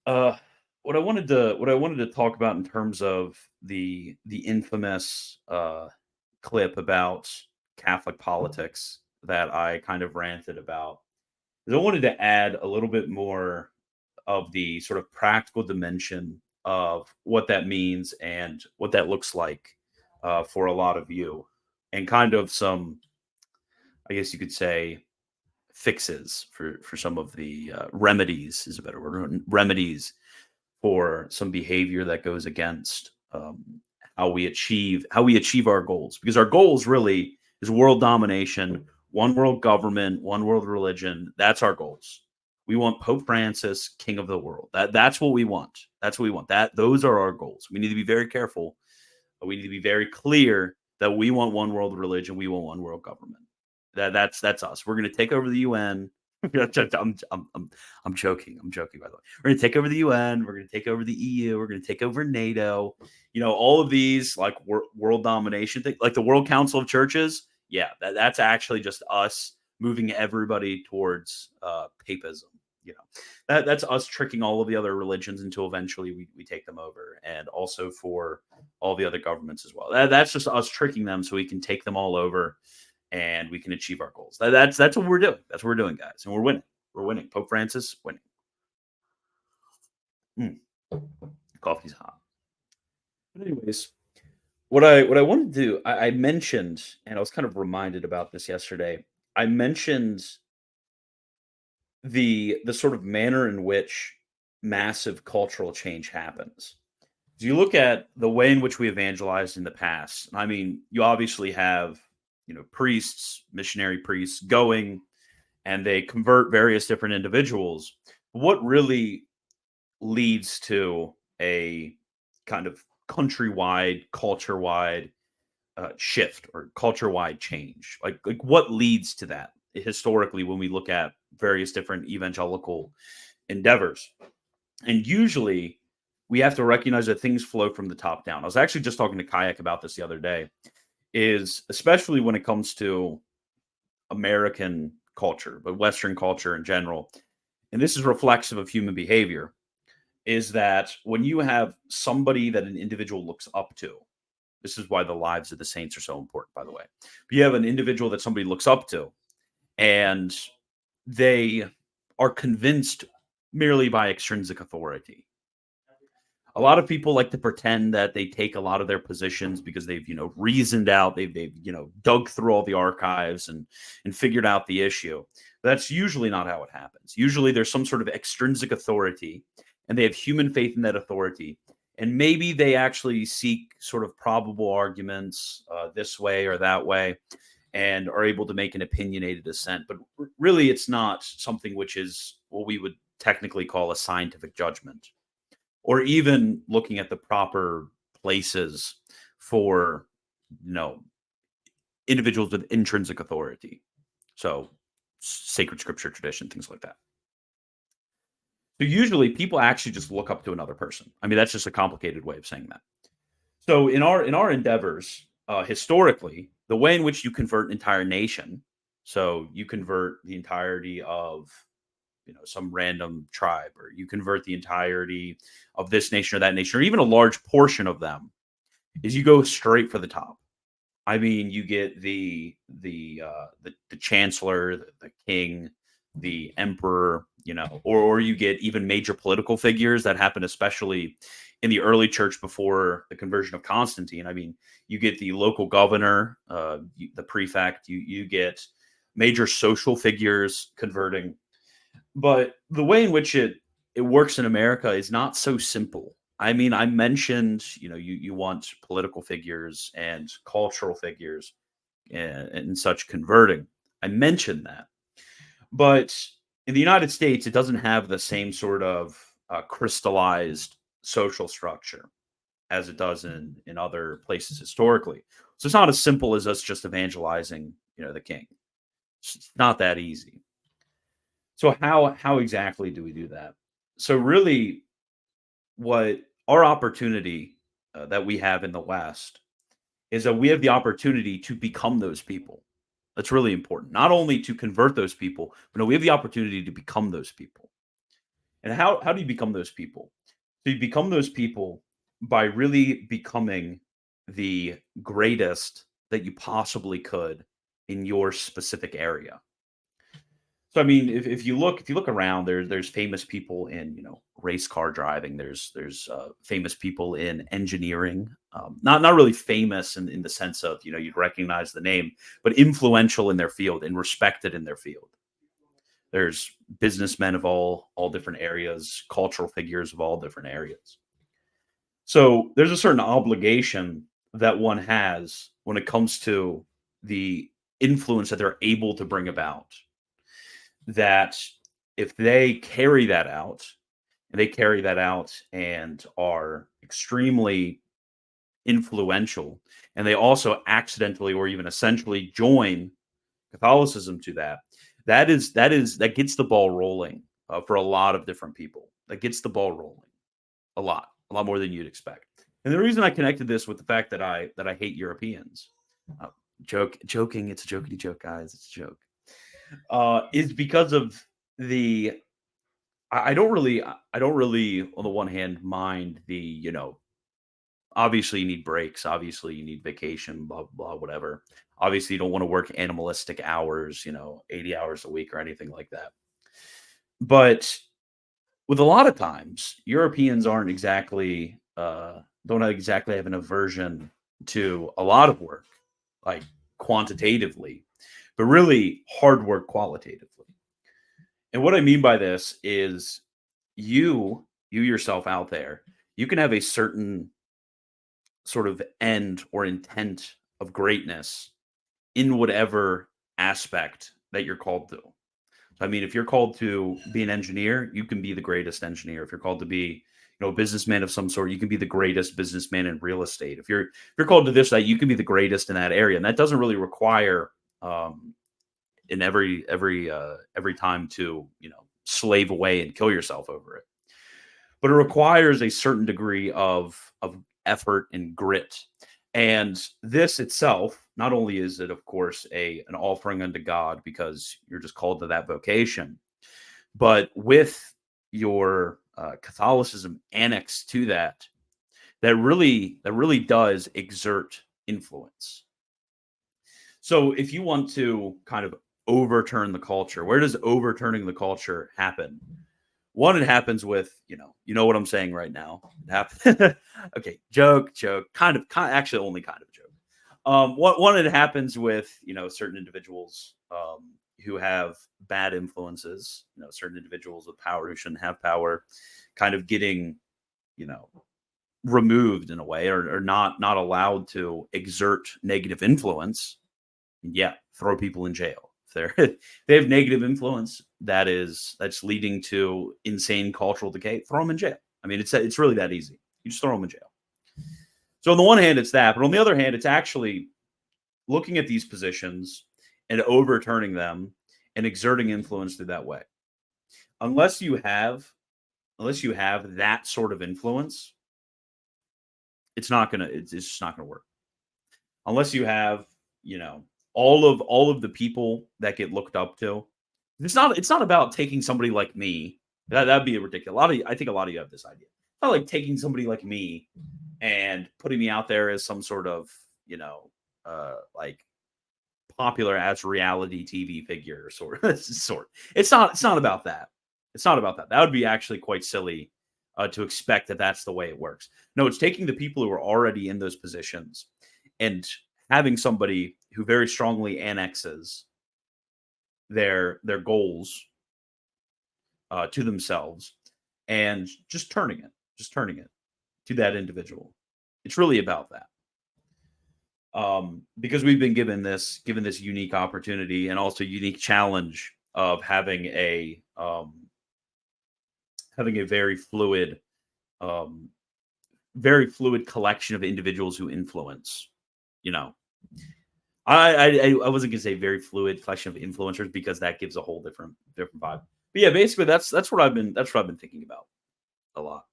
Uh, what I wanted to talk about in terms of the infamous clip about Catholic politics that I kind of ranted about is I wanted to add a little bit more of the sort of practical dimension of what that means and what that looks like for a lot of you, and kind of some, I guess you could say, fixes for some of the remedies is a better word, remedies for some behavior that goes against how we achieve our goals, because our goals really is world domination, one world government, one world religion. That's our goals. We want Pope Francis king of the world. That's what we want. That's what we want. Those are our goals. We need to be very careful. We need to be very clear that we want one world religion. We want one world government. That's us. We're going to take over the UN. I'm joking. I'm joking, by the way. We're going to take over the UN. We're going to take over the EU. We're going to take over NATO. All of these like world domination thing, like the World Council of Churches. Yeah, that's actually just us moving everybody towards papism. You know, that's us tricking all of the other religions until eventually we take them over, and also for all the other governments as well. That's just us tricking them so we can take them all over and we can achieve our goals. That's what we're doing. That's what we're doing, guys, and we're winning. We're winning. Pope Francis winning. Mm, coffee's hot. But anyways, what I wanted to do, I mentioned, and I was kind of reminded about this yesterday. I mentioned the sort of manner in which massive cultural change happens. So you look at the way in which we evangelized in the past. I mean, you obviously have, priests, missionary priests going, and they convert various different individuals. What really leads to a kind of countrywide, culture-wide shift or culture-wide change? Like what leads to that historically when we look at various different evangelical endeavors? And usually we have to recognize that things flow from the top down. I was actually just talking to Kayak about this the other day, is especially when it comes to American culture, but Western culture in general. And this is reflexive of human behavior, is that when you have somebody that an individual looks up to, this is why the lives of the saints are so important, by the way. But you have an individual that somebody looks up to, and they are convinced merely by extrinsic authority. A lot of people like to pretend that they take a lot of their positions because they've reasoned out, they've dug through all the archives and figured out the issue. That's usually not how it happens. Usually there's some sort of extrinsic authority, and they have human faith in that authority, and maybe they actually seek sort of probable arguments this way or that way, and are able to make an opinionated assent. But really it's not something which is what we would technically call a scientific judgment, or even looking at the proper places for individuals with intrinsic authority. So sacred scripture, tradition, things like that. So usually people actually just look up to another person. I mean, that's just a complicated way of saying that. So in our endeavors, historically, the way in which you convert an entire nation, so you convert the entirety of some random tribe, or you convert the entirety of this nation or that nation, or even a large portion of them, is you go straight for the top. I mean, you get the chancellor, the king, the emperor, or you get even major political figures that happen, especially in the early church before the conversion of Constantine. I mean, you get the local governor, the prefect, you get major social figures converting. But the way in which it works in America is not so simple. I mean, I mentioned, you want political figures and cultural figures and such converting. I mentioned that. But in the United States, it doesn't have the same sort of crystallized social structure as it does in other places historically. So it's not as simple as us just evangelizing, the king. It's not that easy. So how exactly do we do that? So really, what our opportunity that we have in the West is that we have the opportunity to become those people. That's really important. Not only to convert those people, but no, we have the opportunity to become those people. And how do you become those people? So you become those people by really becoming the greatest that you possibly could in your specific area. So I mean, if you look around, there's famous people in race car driving. There's famous people in engineering. Not really famous in the sense of you'd recognize the name, but influential in their field and respected in their field. There's businessmen of all different areas, cultural figures of all different areas. So there's a certain obligation that one has when it comes to the influence that they're able to bring about. That if they carry that out, and they carry that out and are extremely influential, and they also accidentally or even essentially join Catholicism to that, that gets the ball rolling for a lot of different people. That gets the ball rolling a lot more than you'd expect. And the reason I connected this with the fact that I hate Europeans, uh, joking, it's a jokey joke, guys, it's a joke, is because of the I don't really on the one hand mind the obviously you need breaks, obviously you need vacation, blah blah whatever. Obviously you don't want to work animalistic hours, 80 hours a week or anything like that. But with a lot of times, Europeans aren't exactly don't exactly have an aversion to a lot of work, like quantitatively, but really hard work qualitatively. And what I mean by this is you yourself out there, you can have a certain sort of end or intent of greatness in whatever aspect that you're called to. So, I mean, if you're called to be an engineer, you can be the greatest engineer. If you're called to be, a businessman of some sort, you can be the greatest businessman in real estate. If you're called to this, that you can be the greatest in that area, and that doesn't really require in every time to slave away and kill yourself over it. But it requires a certain degree of effort and grit. And this itself, not only is it, of course, an offering unto God because you're just called to that vocation, but with your Catholicism annexed to that, that really does exert influence. So if you want to kind of overturn the culture, where does overturning the culture happen? One, it happens with, you know what I'm saying right now. It happens. Okay, joke, actually only kind of joke. One, it happens with, certain individuals who have bad influences, certain individuals with power who shouldn't have power, kind of getting, you know, removed in a way or not allowed to exert negative influence. Yeah, throw people in jail. If they're if they have negative influence that's leading to insane cultural decay, throw them in jail. I mean, it's really that easy. You just throw them in jail. So on the one hand, it's that, but on the other hand, it's actually looking at these positions and overturning them and exerting influence through that way. Unless you have that sort of influence, it's just not gonna work. Unless you have, you know, all of the people that get looked up to. It's not about taking somebody like me. That'd be ridiculous. I think a lot of you have this idea. It's not like taking somebody like me and putting me out there as some sort of, like popular as reality TV figure sort. It's not about that. It's not about that. That would be actually quite silly to expect that that's the way it works. No, it's taking the people who are already in those positions and having somebody who very strongly annexes their goals to themselves and just turning it to that individual. It's really about that. Because we've been given this unique opportunity and also unique challenge of having a um, very fluid collection of individuals who influence. You know, I wasn't gonna say very fluid collection of influencers because that gives a whole different vibe. But yeah, basically that's what I've been thinking about a lot.